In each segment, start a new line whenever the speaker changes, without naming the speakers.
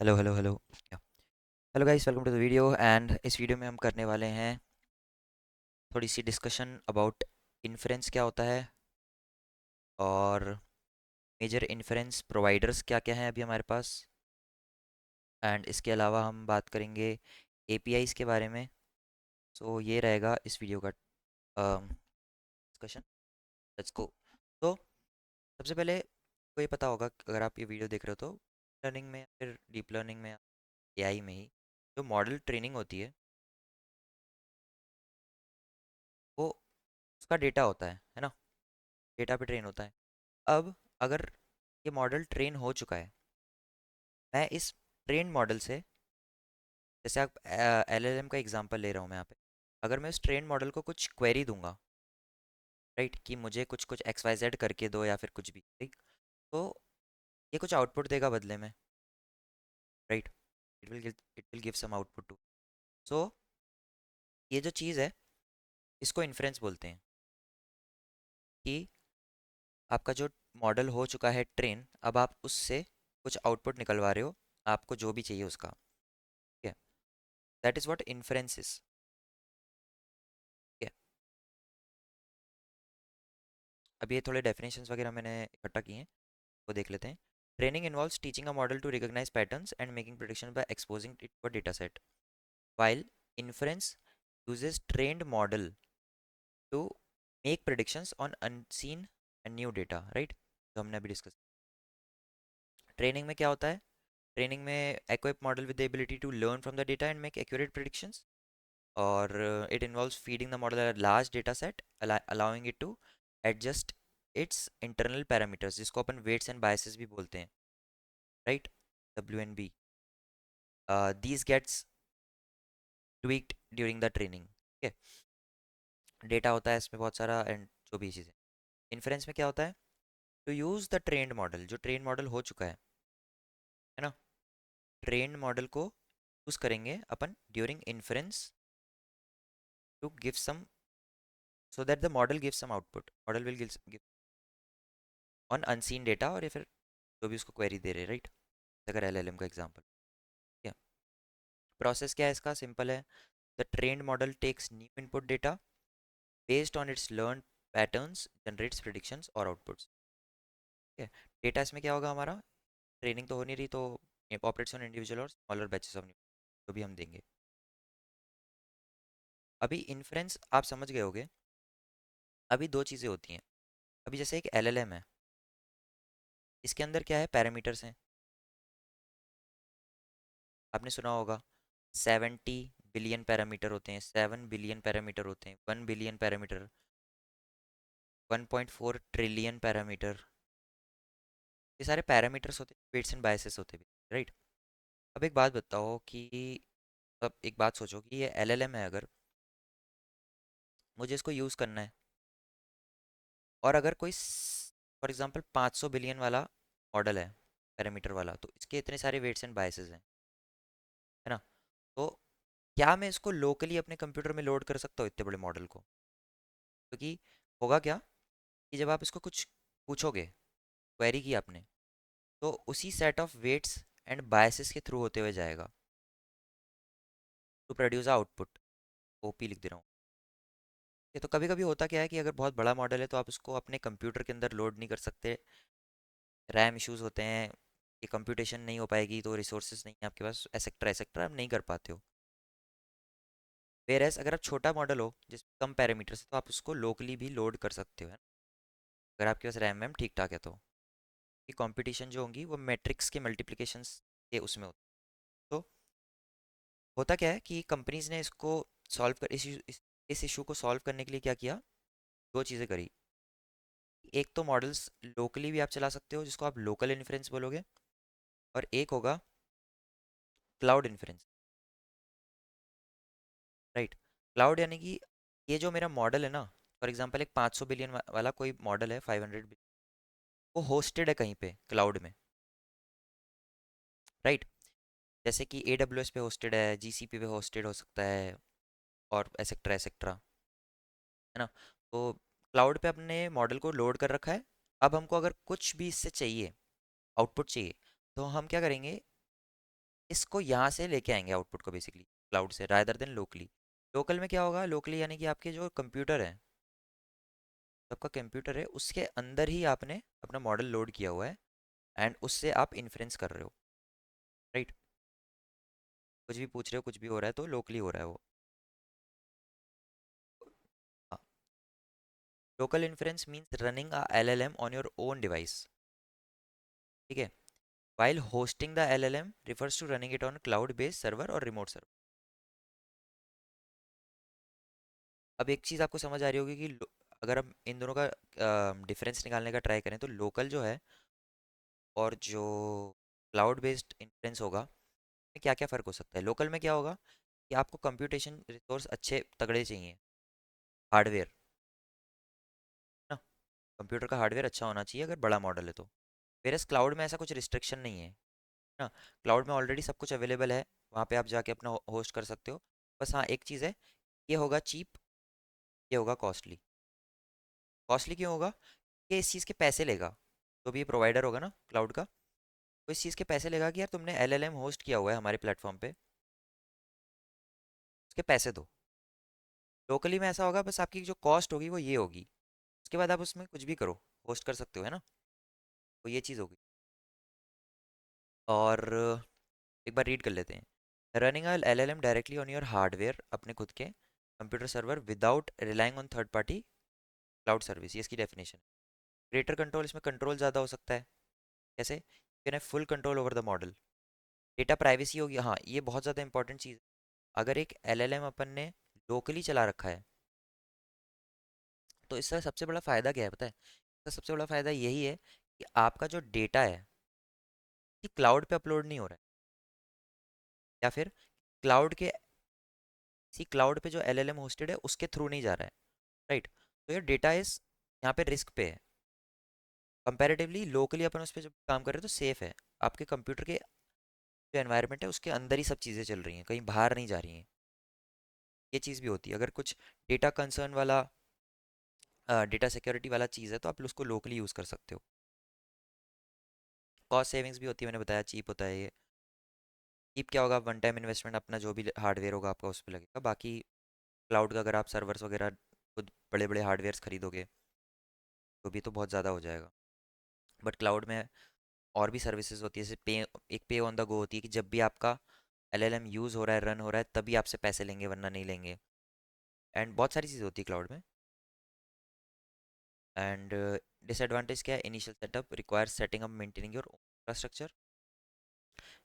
Hello hello hello. Hello guys, welcome to the video. And इस video में हम करने वाले हैं थोड़ी सी डिस्कशन अबाउट इन्फ्रेंस क्या होता है, और मेजर इन्फ्रेंस प्रोवाइडर्स क्या क्या हैं अभी हमारे पास। एंड इसके अलावा हम बात करेंगे एपीआईज के बारे में। सो ये रहेगा इस वीडियो का डिस्कशन। Let's go. तो सबसे पहले को ये पता होगा कि अगर आप ये वीडियो देख रहे हो तो लर्निंग में या फिर डीप लर्निंग में, एआई में ही जो मॉडल ट्रेनिंग होती है, वो उसका डेटा होता है ना। डेटा पे ट्रेन होता है। अब अगर ये मॉडल ट्रेन हो चुका है, मैं इस ट्रेन मॉडल से, जैसे आप एलएलएम का एग्जांपल ले रहा हूँ मैं यहाँ पे, अगर मैं उस ट्रेन मॉडल को कुछ क्वेरी दूंगा, राइट, कि मुझे कुछ कुछ एक्स वाई जेड करके दो या फिर कुछ भी, ठीक, तो ये कुछ आउटपुट देगा बदले में, right. It will give some output to. So ये जो चीज़ है, इसको इन्फ्रेंस बोलते हैं, कि आपका जो मॉडल हो चुका है ट्रेन, अब आप उससे कुछ आउटपुट निकलवा रहे हो, आपको जो भी चाहिए उसका, ठीक है। That is what inference is. अब ये थोड़े डेफिनेशंस वगैरह मैंने इकट्ठा किए हैं, वो देख लेते हैं। Training involves teaching a model to recognise patterns and making prediction by exposing it to a data set, while inference uses trained model to make predictions on unseen and new data, right। तो हमने अभी discuss, training में क्या होता है, training में equip model with the ability to learn from the data and make accurate predictions, और it involves feeding the model a large data set, allowing it to adjust its internal parameters, जिसको अपन weights and biases भी बोलते हैं, right, WNB। these gets tweaked during the training, ठीक है। Data होता है इसमें बहुत सारा, एंड जो भी चीज़ें। इन्फ्रेंस में क्या होता है, to use the trained model, जो ट्रेन मॉडल हो चुका है ना, ट्रेंड मॉडल को यूज़ करेंगे अपन during inference to give some, so that the model give some output, model will give on unseen data, और या फिर जो भी उसको क्वेरी दे रहे, राइट। अगर एलएलएम का एग्जांपल, क्या प्रोसेस क्या है इसका, सिंपल है। The trained model takes new input data, based on its learn patterns generates predictions और आउटपुट्स, ठीक है। डेटा इसमें क्या होगा हमारा, ट्रेनिंग तो हो नहीं रही, तो ऑपरेट्स ऑन इंडिविजुअल और स्मॉलर बैचेस ऑफ जो भी हम देंगे। अभी इन्फ्रेंस आप समझ गए होगे। अभी दो चीज़ें होती हैं। अभी जैसे एक एलएलएम है, इसके अंदर क्या है, पैरामीटर्स हैं। आपने सुना होगा 70 बिलियन पैरामीटर होते हैं, 7 बिलियन पैरामीटर होते हैं, 1 बिलियन पैरामीटर, 1.4 ट्रिलियन पैरामीटर। ये सारे पैरामीटर्स होते हैं, वेट्स एंड बायसेस होते हैं, राइट। अब एक बात बताओ कि, अब एक बात सोचो कि ये एलएलएम है, अगर मुझे इसको यूज़ करना है, और अगर कोई फॉर एग्जांपल 500 बिलियन वाला मॉडल है, पैरामीटर वाला, तो इसके इतने सारे वेट्स एंड बायसेस हैं, है ना। तो क्या मैं इसको लोकली अपने कंप्यूटर में लोड कर सकता हूँ इतने बड़े मॉडल को? क्योंकि होगा क्या, कि जब आप इसको कुछ पूछोगे, क्वेरी की आपने, तो उसी set of weights and biases के थ्रू होते हुए जाएगा टू प्रोड्यूस आउटपुट। ओपी लिख दे रहा हूँ। ये तो कभी कभी होता क्या है कि अगर बहुत बड़ा मॉडल है तो आप उसको अपने कंप्यूटर के अंदर लोड नहीं कर सकते, रैम इश्यूज होते हैं, ये कंप्यूटेशन नहीं हो पाएगी, तो रिसोर्सेज नहीं है आपके पास, एसेक्ट्रा एसेक्ट्रा, आप नहीं कर पाते हो। वेर एस अगर आप छोटा मॉडल हो जिसमें कम पैरामीटर्स है, तो आप उसको लोकली भी लोड कर सकते हो, है ना? अगर आपके पास रैम वैम ठीक ठाक है तो। कि कंपटीशन जो होंगी वो मैट्रिक्स के मल्टीप्लिकेशंस के उसमें होती, तो होता क्या है कि कंपनीज ने इसको सॉल्व कर इस इशू को सॉल्व करने के लिए क्या किया, दो चीज़ें करी। एक तो मॉडल्स लोकली भी आप चला सकते हो, जिसको आप लोकल इन्फ्रेंस बोलोगे, और एक होगा क्लाउड इन्फ्रेंस, राइट। क्लाउड यानी कि ये जो मेरा मॉडल है ना, फॉर एग्जांपल एक 500 बिलियन वाला कोई मॉडल है, 500 बिलियन, वो होस्टेड है कहीं पे क्लाउड में, राइट। जैसे कि AWS पे होस्टेड है, GCP पे होस्टेड हो सकता है, और एसेक्ट्रा एसेक्ट्रा, है ना। तो क्लाउड पे अपने मॉडल को लोड कर रखा है। अब हमको अगर कुछ भी इससे चाहिए, आउटपुट चाहिए, तो हम क्या करेंगे, इसको यहाँ से लेके आएंगे आउटपुट को बेसिकली क्लाउड से रादर देन लोकली। लोकल में क्या होगा, लोकली यानी कि आपके जो कंप्यूटर है, आपका कंप्यूटर है उसके अंदर ही आपने अपना मॉडल लोड किया हुआ है, एंड उससे आप इन्फ्रेंस कर रहे हो, राइट। कुछ भी पूछ रहे हो, कुछ भी हो रहा है तो लोकली हो रहा है वो। Local inference means running a LLM on your own device, ठीक है। while hosting the LLM refers to running it on cloud based server और remote server। अब एक चीज़ आपको समझ आ रही होगी कि अगर हम इन दोनों का डिफरेंस निकालने का ट्राई करें तो लोकल जो है और जो क्लाउड बेस्ड इंफ्रेंस होगा, में क्या क्या फ़र्क हो सकता है। लोकल में क्या होगा कि आपको कंप्यूटेशन रिसोर्स अच्छे तगड़े चाहिए, हार्डवेयर ना, कंप्यूटर का हार्डवेयर अच्छा होना चाहिए अगर बड़ा मॉडल है तो। वेरस क्लाउड में ऐसा कुछ रिस्ट्रिक्शन नहीं है ना, क्लाउड में ऑलरेडी सब कुछ अवेलेबल है, वहाँ पे आप जाके अपना होस्ट कर सकते हो। बस हाँ एक चीज़ है, ये होगा चीप, ये होगा कॉस्टली। कॉस्टली क्यों होगा, कि इस चीज़ के पैसे लेगा, तो भी ये प्रोवाइडर होगा ना क्लाउड का, तो इस चीज़ के पैसे लेगा कि यार तुमने LLM होस्ट किया हुआ है हमारे प्लेटफॉर्म पे, उसके पैसे दो। लोकली में ऐसा होगा, बस आपकी जो कॉस्ट होगी वो ये होगी, उसके बाद आप उसमें कुछ भी करो, होस्ट कर सकते हो, है ना। तो ये चीज़ होगी। और एक बार रीड कर लेते हैं। Running a LLM directly on your hardware, अपने खुद के computer server without relying on third partly cloud service, ये इसकी डेफिनेशन। ग्रेटर कंट्रोल, इसमें कंट्रोल ज़्यादा हो सकता है। कैसे, can have full control over the model. Data privacy होगी, हाँ ये बहुत ज़्यादा इंपॉर्टेंट चीज़ है। अगर एक LLM अपन ने लोकली चला रखा है, तो इसका सबसे बड़ा फ़ायदा क्या है पता है, इसका सबसे बड़ा फ़ायदा यही है कि आपका जो डेटा है कि क्लाउड पे अपलोड नहीं हो रहा है, या फिर क्लाउड के किसी क्लाउड पे जो LLM होस्टेड है उसके थ्रू नहीं जा रहा है, राइट। तो ये डेटा इस यहाँ पे रिस्क पे है, कंपैरेटिवली लोकली अपन उस पर जब काम कर रहे हैं तो सेफ है। आपके कंप्यूटर के जो एनवायरनमेंट है उसके अंदर ही सब चीज़ें चल रही हैं, कहीं बाहर नहीं जा रही हैं। ये चीज़ भी होती है, अगर कुछ डेटा कंसर्न वाला, डेटा सिक्योरिटी वाला चीज़ है तो आप उसको लोकली यूज़ कर सकते हो। कॉस्ट सेविंग्स भी होती है, मैंने बताया चीप होता है ये। चीप क्या होगा, वन टाइम इन्वेस्टमेंट अपना जो भी हार्डवेयर होगा आपका उस पर लगेगा, बाकी क्लाउड का अगर आप सर्वर्स वगैरह खुद बड़े बड़े हार्डवेयर्स खरीदोगे तो भी तो बहुत ज़्यादा हो जाएगा। बट क्लाउड में और भी सर्विसेज होती है, जैसे पे, एक पे ऑन द गो होती है कि जब भी आपका LLM यूज़ हो रहा है, रन हो रहा है, तभी आपसे पैसे लेंगे वरना नहीं लेंगे। एंड बहुत सारी चीज़ें होती है क्लाउड में। एंड डिसएडवांटेज क्या है, initial setup require setting up maintaining your infrastructure,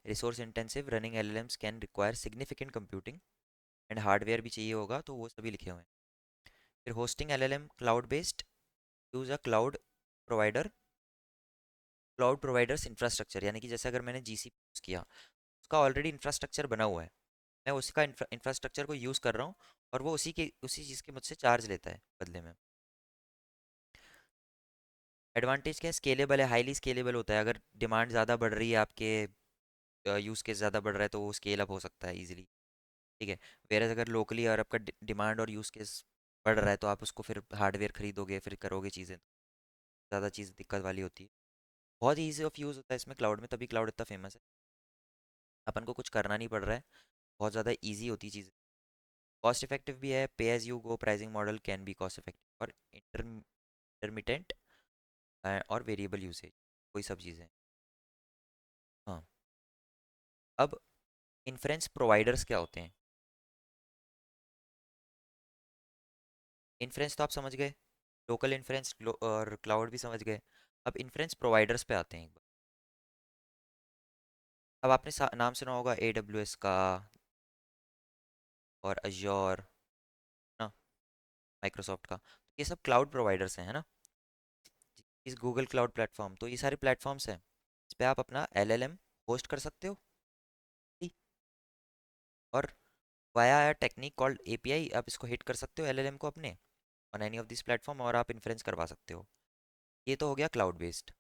resource intensive, running LLMs can require significant computing and hardware भी चाहिए होगा, तो वो सभी लिखे हुए हैं। फिर hosting LLM cloud based, use अ प्रोवाइडर क्लाउड प्रोवाइडर्स इंफ्रास्ट्रक्चर, यानी कि जैसे अगर मैंने GCP यूज़ किया, उसका ऑलरेडी इंफ्रास्ट्रक्चर बना हुआ है, मैं उसका इंफ्रास्ट्रक्चर को यूज़ कर रहा हूँ, और वो उसी चीज़ के मुझसे चार्ज लेता है बदले में। एडवांटेज क्या है, स्केलेबल है, हाईली स्केलेबल होता है, अगर डिमांड ज़्यादा बढ़ रही है, आपके यूज़ केस ज़्यादा बढ़ रहा है तो वो स्केल अप हो सकता है इजीली, ठीक है। वेरएज़ अगर लोकली और आपका डिमांड और यूज़ केस बढ़ रहा है तो आप उसको फिर हार्डवेयर खरीदोगे फिर करोगे चीज़ें, ज़्यादा चीज़ दिक्कत वाली होती है। बहुत ईजी ऑफ यूज़ होता है इसमें क्लाउड में, तभी क्लाउड इतना फेमस है। अपन को कुछ करना नहीं पड़ रहा है, बहुत ज़्यादा ईजी होती चीज़ें। कॉस्ट इफेक्टिव भी है, pay as you go pricing model can be cost effective और इंटरमिटेंट और वेरिएबल यूसेज, कोई सब चीज़ें। हाँ, अब इन्फ्रेंस प्रोवाइडर्स क्या होते हैं। इन्फ्रेंस तो आप समझ गए, लोकल इन्फ्रेंस और क्लाउड भी समझ गए। अब इन्फ्रेंस प्रोवाइडर्स पे आते हैं एक बार। अब आपने नाम सुना होगा AWS का और अज्योर ना, माइक्रोसॉफ्ट का, तो ये सब क्लाउड प्रोवाइडर्स हैं, है ना। इस गूगल क्लाउड प्लेटफॉर्म, तो ये सारे प्लेटफॉर्म्स हैं, इस पे आप अपना LLM होस्ट कर सकते हो, ठीक? और वाया टेक्निक कॉल्ड API आप इसको हिट कर सकते हो LLM को अपने on any of this platform, और आप इन्फ्रेंस करवा सकते हो। ये तो हो गया क्लाउड बेस्ड,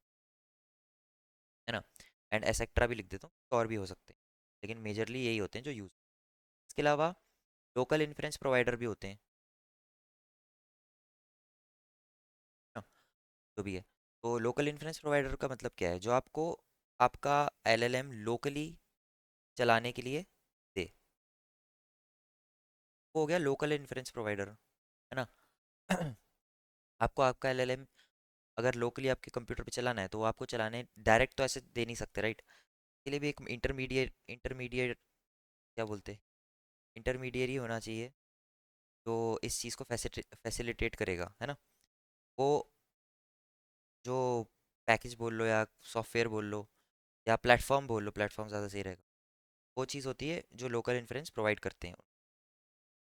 है ना। एंड एसेक्ट्रा भी लिख देता हूँ, तो और भी हो सकते हैं, लेकिन मेजरली यही होते हैं जो यूज़। इसके अलावा लोकल इन्फ्रेंस प्रोवाइडर भी होते हैं ना, जो भी है। तो लोकल इन्फ्रेंस प्रोवाइडर का मतलब क्या है, जो आपको आपका LLM लोकली चलाने के लिए दे। वो हो गया लोकल इन्फ्रेंस प्रोवाइडर, है ना। आपको आपका एलएलएम अगर लोकली आपके कंप्यूटर पे चलाना है तो वो आपको चलाने डायरेक्ट तो ऐसे दे नहीं सकते, राइट। के लिए भी एक इंटरमीडिएट क्या बोलते हैं, इंटरमीडिएरी होना चाहिए जो इस चीज़ को फैसिलिटेट करेगा, है ना। वो जो पैकेज बोल लो या सॉफ्टवेयर बोल लो या प्लेटफॉर्म बोल लो, प्लेटफॉर्म ज़्यादा सही रहेगा। वो चीज़ होती है जो लोकल इन्फ्रेंस प्रोवाइड करते हैं।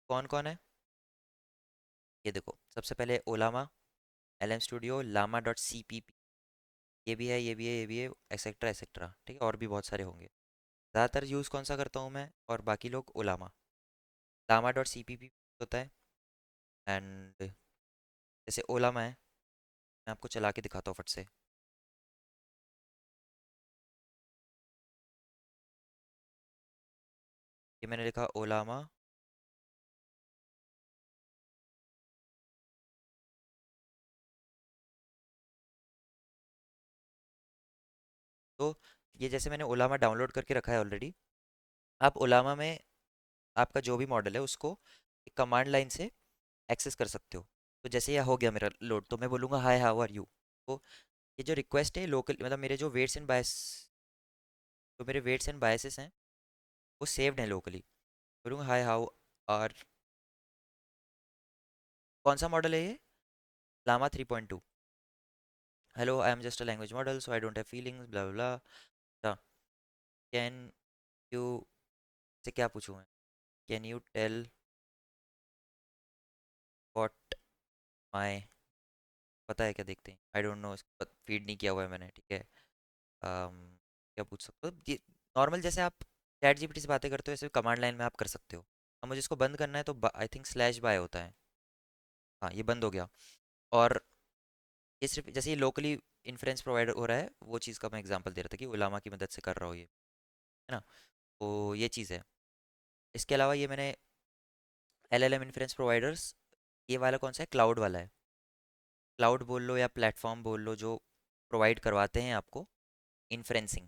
कौन कौन है, ये देखो। सबसे पहले Ollama, L M studio, llama dot C P P, ये भी है, ये भी है, ये भी है, एक्सेट्रा एक्सेट्रा, ठीक है। और भी बहुत सारे होंगे। ज़्यादातर यूज़ कौन सा करता हूँ मैं और बाकी लोग, Ollama. Llama dot C P P होता है। एंड जैसे ओलामा है, मैं आपको चला के दिखाता हूँ फट से। ये मैंने लिखा ओलामा। तो ये जैसे मैंने ओलामा डाउनलोड करके रखा है ऑलरेडी। आप ओलामा में आपका जो भी मॉडल है उसको एक कमांड लाइन से एक्सेस कर सकते हो। तो जैसे यह हो गया मेरा लोड, तो मैं बोलूँगा हाय हाउ आर यू। तो ये जो रिक्वेस्ट है लोकल, मतलब मेरे जो वेट्स एंड बायस, जो मेरे वेट्स एंड बायसेस हैं वो सेव्ड हैं लोकली। बोलूँगा हाय हाउ आर, कौन सा मॉडल है ये, Llama 3.2। Hello I am just a language model so I don't have feelings blah blah. Can you, say क्या पूछूँ मैं, can you tell what my, पता है क्या, देखते हैं। आई डोंट नो, फीड नहीं किया हुआ है मैंने, ठीक है। क्या पूछ सकते हो ये, नॉर्मल जैसे आप चैट जीपीटी से बातें करते हो ऐसे कमांड लाइन में आप कर सकते हो। अब मुझे इसको बंद करना है तो आई थिंक स्लैश बाय होता है। हाँ ये बंद हो गया। और ये सिर्फ जैसे ये लोकली इन्फ्रेंस प्रोवाइड हो रहा है, वो चीज़ का मैं एग्जांपल दे रहा था कि उलामा की मदद से कर रहा हूँ ये, है ना। तो ये चीज़ है। इसके अलावा ये मैंने L L M inference providers, ये वाला कौन सा है, क्लाउड वाला है। क्लाउड बोल लो या प्लेटफॉर्म बोल लो, जो प्रोवाइड करवाते हैं आपको इन्फ्रेंसिंग,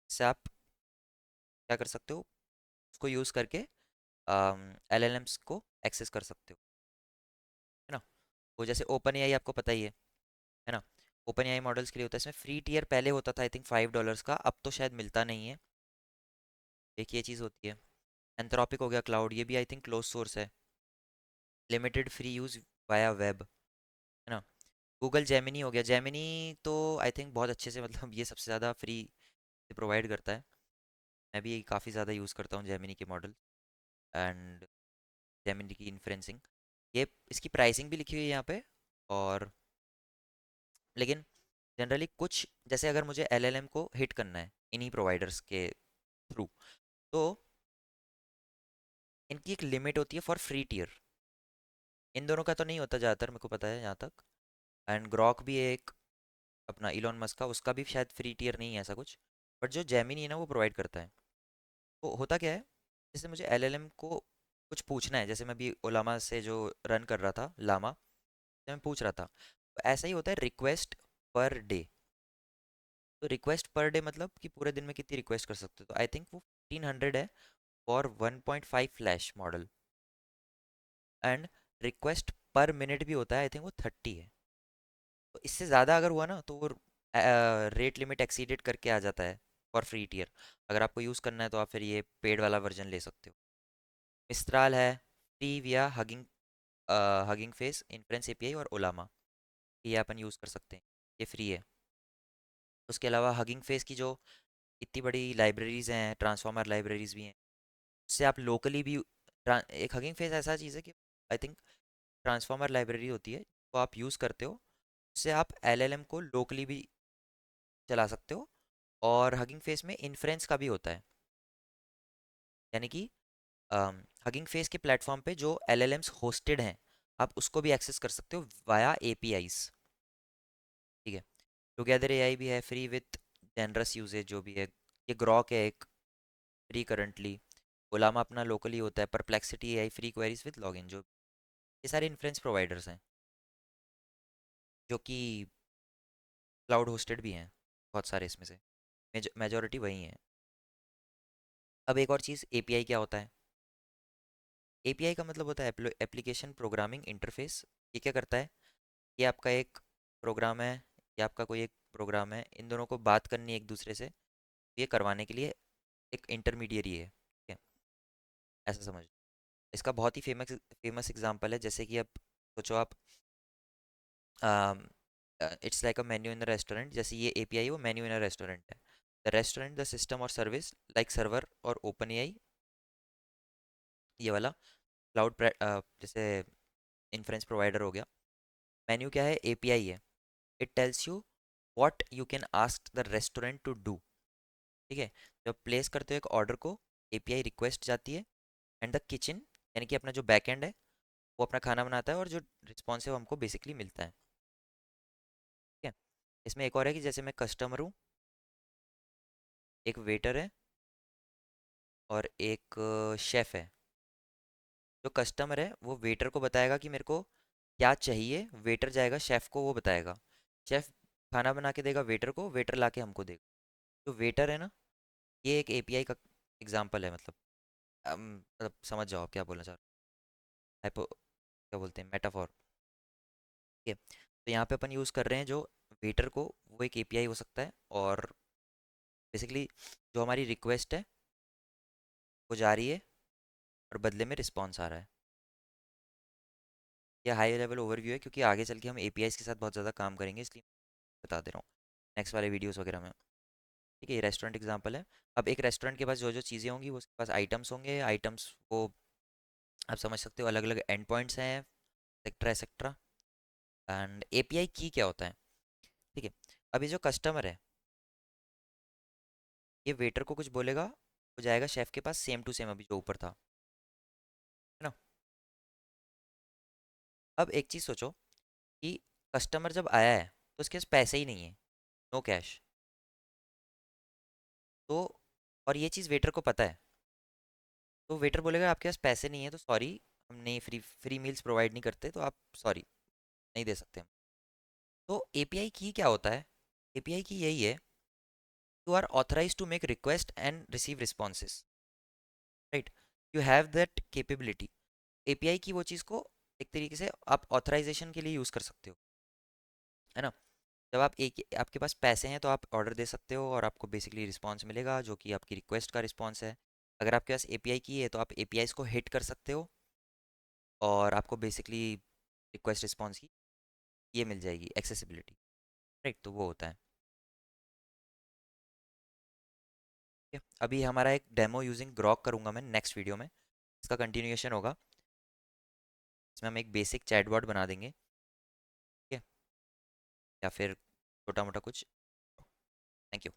से आप क्या कर सकते हो, उसको यूज़ करके एल एल एम्स को एक्सेस कर सकते हो, है ना। वो जैसे ओपन एआई आपको पता ही है ना। ओपन एआई मॉडल्स के लिए होता है, इसमें फ्री टीयर पहले होता था आई थिंक $5 का, अब तो शायद मिलता नहीं है। एक ये चीज़ होती है। एंथ्रोपिक हो गया क्लाउड, ये भी आई थिंक क्लोज सोर्स है, limited free use via web, है ना। गूगल जेमिनी हो गया, जेमिनी तो आई थिंक बहुत अच्छे से, मतलब ये सबसे ज़्यादा फ्री से प्रोवाइड करता है। मैं भी काफ़ी ज़्यादा यूज़ करता हूँ जेमिनी के मॉडल एंड जेमिनी की इन्फ्रेंसिंग। ये इसकी प्राइसिंग भी लिखी हुई है यहाँ पे। और लेकिन जनरली कुछ, जैसे अगर मुझे एलएलएम को हिट करना है इन्हीं प्रोवाइडर्स के थ्रू, तो इनकी एक लिमिट होती है फॉर फ्री टियर। इन दोनों का तो नहीं होता ज़्यादातर, मेरे को पता है यहाँ तक। एंड ग्रॉक भी है एक, अपना इलॉन मस्क का, उसका भी शायद फ्री टियर नहीं है ऐसा कुछ। बट जो जेमिनी है ना वो प्रोवाइड करता है। तो होता क्या है, जैसे मुझे एलएलएम को कुछ पूछना है, जैसे मैं अभी ओलामा से जो रन कर रहा था लामा, तो मैं पूछ रहा था, तो ऐसा ही होता है रिक्वेस्ट पर डे। तो रिक्वेस्ट पर डे मतलब कि पूरे दिन में कितनी रिक्वेस्ट कर सकते हो, तो आई थिंक वो 1500 है for 1.5 flash model. And request पर मिनट भी होता है, आई थिंक वो 30 है। तो इससे ज़्यादा अगर हुआ ना तो वो रेट लिमिट एक्सीडेड करके आ जाता है फॉर फ्री टियर। अगर आपको यूज़ करना है तो आप फिर ये पेड वाला वर्जन ले सकते हो। मिस्ट्राल है, फ्री विया hugging, hugging face, inference API और ओलामा, ये अपन यूज़ कर सकते हैं, ये फ्री है। उसके अलावा हगिंग फेस की जो इतनी बड़ी लाइब्रेरीज़ हैं, ट्रांसफॉर्मर लाइब्रेरीज़ भी हैं, उससे आप लोकली भी एक हगिंग फेस ऐसा चीज़ है कि आई थिंक ट्रांसफॉर्मर लाइब्रेरी होती है तो आप यूज़ करते हो, उससे आप एलएलएम को लोकली भी चला सकते हो। और हगिंग फेस में इन्फ्रेंस का भी होता है, यानी कि हगिंग फेस के प्लेटफॉर्म पे जो एलएलएम्स होस्टेड हैं, आप उसको भी एक्सेस कर सकते हो वाया एपीआईज, ठीक है। टुगेदर एआई भी है फ्री विथ जेनरस यूजेज जो भी है। ये ग्रॉक है एक, फ्री करंटली। ओलामा अपना लोकली होता है, perplexity AI free queries with login, जो ये सारे इन्फ्रेंस प्रोवाइडर्स हैं जो कि क्लाउड होस्टेड भी हैं, बहुत सारे इसमें से मेजॉरिटी वही हैं। अब एक और चीज़, एपीआई क्या होता है? एपीआई का मतलब होता है एप्लीकेशन प्रोग्रामिंग इंटरफेस। ये क्या करता है? ये आपका एक प्रोग्राम है, या आपका कोई एक प्रोग्राम है, इन दोनों को बात करनी है एक दूसरे से, ये करवाने के लिए एक इंटरमीडियरी है, ठीक है? ऐसा समझ। इसका बहुत ही फेमस फेमस एग्जांपल है, जैसे कि अब सोचो आप, it's like a menu in the restaurant. जैसे ये एपीआई वो मेन्यू इन अ रेस्टोरेंट है। द रेस्टोरेंट द सिस्टम और सर्विस लाइक सर्वर और ओपन एआई, ये वाला क्लाउड जैसे इन्फ्रेंस प्रोवाइडर हो गया। मेन्यू क्या है? एपीआई है। It tells you what you can ask the restaurant to do, ठीक है? जब प्लेस करते हो एक ऑर्डर को, एपीआई रिक्वेस्ट जाती है, एंड द किचन, यानी कि अपना जो बैकएंड है, वो अपना खाना बनाता है, और जो रिस्पॉन्स है वो हमको बेसिकली मिलता है, ठीक है? इसमें एक और है कि जैसे मैं कस्टमर हूँ, एक वेटर है, और एक शेफ़ है। जो कस्टमर है वो वेटर को बताएगा कि मेरे को क्या चाहिए, वेटर जाएगा शेफ़ को वो बताएगा, शेफ़ खाना बना के देगा वेटर को, वेटर ला के हमको देगा। जो वेटर है ना, ये एक एपीआई का एग्जांपल है, मतलब मतलब समझ जाओ आप क्या बोलना चाह रहे हो। क्या बोलते हैं, मेटाफॉर, ठीक है? तो यहाँ पे अपन यूज़ कर रहे हैं जो वेटर को, वो एक एपीआई हो सकता है, और बेसिकली जो हमारी रिक्वेस्ट है वो जा रही है, और बदले में रिस्पॉन्स आ रहा है। यह हाई लेवल ओवरव्यू है, क्योंकि आगे चल के हम एपीआईज के साथ बहुत ज़्यादा काम करेंगे, इसलिए बता दे रहा हूँ नेक्स्ट वाले वीडियोस वगैरह में, ठीक है? ये रेस्टोरेंट एग्जांपल है। अब एक रेस्टोरेंट के पास जो जो चीज़ें होंगी, वो उसके पास आइटम्स होंगे, आइटम्स को आप समझ सकते हो, अलग अलग एंड पॉइंट्स हैं, एक्सेट्रा एक्सेट्रा। एंड एपीआई की क्या होता है, ठीक है? अब ये जो कस्टमर है, ये वेटर को कुछ बोलेगा, वो जाएगा शेफ़ के पास, सेम टू सेम अभी जो ऊपर था, है ना? अब एक चीज़ सोचो कि कस्टमर जब आया है तो उसके पास पैसे ही नहीं है, नो कैश। तो और ये चीज़ वेटर को पता है, तो वेटर बोलेगा आपके पास पैसे नहीं है तो सॉरी, हम नहीं, फ्री फ्री मील्स प्रोवाइड नहीं करते, तो आप सॉरी नहीं दे सकते हम। तो एपीआई की क्या होता है? एपीआई की यही है, you are authorise to make request and receive responses, right? You have that capability. API की वो चीज़ को एक तरीके से आप ऑथराइजेशन के लिए यूज़ कर सकते हो, है ना? जब आप एक आपके पास पैसे हैं तो आप ऑर्डर दे सकते हो, और आपको बेसिकली रिस्पॉन्स मिलेगा जो कि आपकी रिक्वेस्ट का रिस्पॉन्स है। अगर आपके पास एपीआई की है तो आप एपीआईज को हिट कर सकते हो, और आपको बेसिकली रिक्वेस्ट रिस्पॉन्स की ये मिल जाएगी एक्सेसिबिलिटी, राइट? तो वो होता है, ठीक है? अभी हमारा एक डेमो यूजिंग ग्रॉक करूंगा मैं नेक्स्ट वीडियो में, इसका कंटिन्यूएशन होगा, इसमें हम एक बेसिक चैटबॉट बना देंगे, ठीक है? या फिर छोटा मोटा कुछ। Thank you.